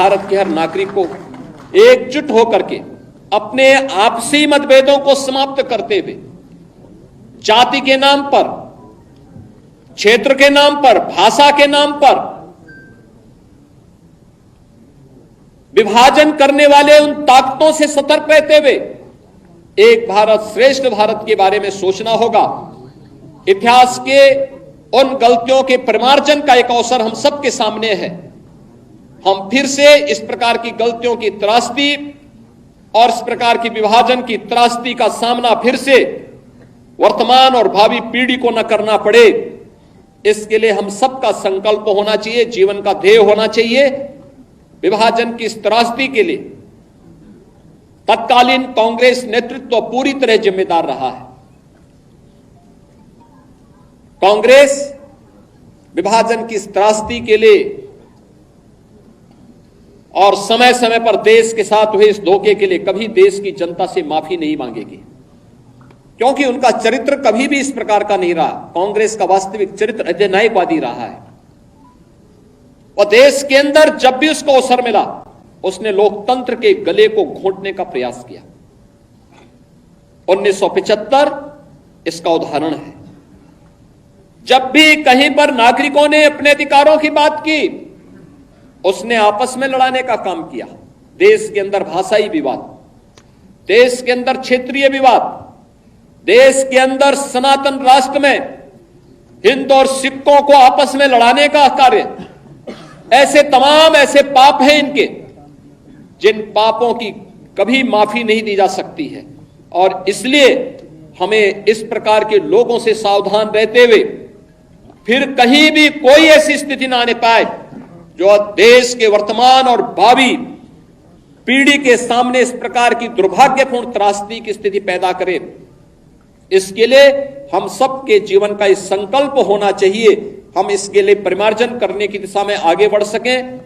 भारत के हर नागरिक को एकजुट होकर के अपने आपसी मतभेदों को समाप्त करते हुए जाति के नाम पर, क्षेत्र के नाम पर, भाषा के नाम पर विभाजन करने वाले उन ताकतों से सतर्क रहते हुए एक भारत श्रेष्ठ भारत के बारे में सोचना होगा। इतिहास के उन गलतियों के परिमार्जन का एक अवसर हम सबके सामने है। हम फिर से इस प्रकार की गलतियों की त्रासदी और इस प्रकार की विभाजन की त्रासदी का सामना फिर से वर्तमान और भावी पीढ़ी को न करना पड़े, इसके लिए हम सबका संकल्प होना चाहिए, जीवन का ध्येय होना चाहिए। विभाजन की इस त्रासदी के लिए तत्कालीन कांग्रेस नेतृत्व पूरी तरह जिम्मेदार रहा है। कांग्रेस विभाजन की इस त्रासदी के लिए और समय समय पर देश के साथ हुए इस धोखे के लिए कभी देश की जनता से माफी नहीं मांगेगी, क्योंकि उनका चरित्र कभी भी इस प्रकार का नहीं रहा। कांग्रेस का वास्तविक चरित्र अधिनायकवादी रहा है और देश के अंदर जब भी उसको अवसर मिला उसने लोकतंत्र के गले को घोंटने का प्रयास किया। 1975 इसका उदाहरण है। जब भी कहीं पर नागरिकों ने अपने अधिकारों की बात की, उसने आपस में लड़ाने का काम किया। देश के अंदर भाषाई विवाद, देश के अंदर क्षेत्रीय विवाद, देश के अंदर सनातन राष्ट्र में हिंदू और सिखों को आपस में लड़ाने का कार्य, ऐसे तमाम ऐसे पाप हैं इनके, जिन पापों की कभी माफी नहीं दी जा सकती है। और इसलिए हमें इस प्रकार के लोगों से सावधान रहते हुए फिर कहीं भी कोई ऐसी स्थिति ना आने पाए जो देश के वर्तमान और भावी पीढ़ी के सामने इस प्रकार की दुर्भाग्यपूर्ण त्रासदी की स्थिति पैदा करे। इसके लिए हम सबके जीवन का इस संकल्प होना चाहिए, हम इसके लिए परिमार्जन करने की दिशा में आगे बढ़ सकें।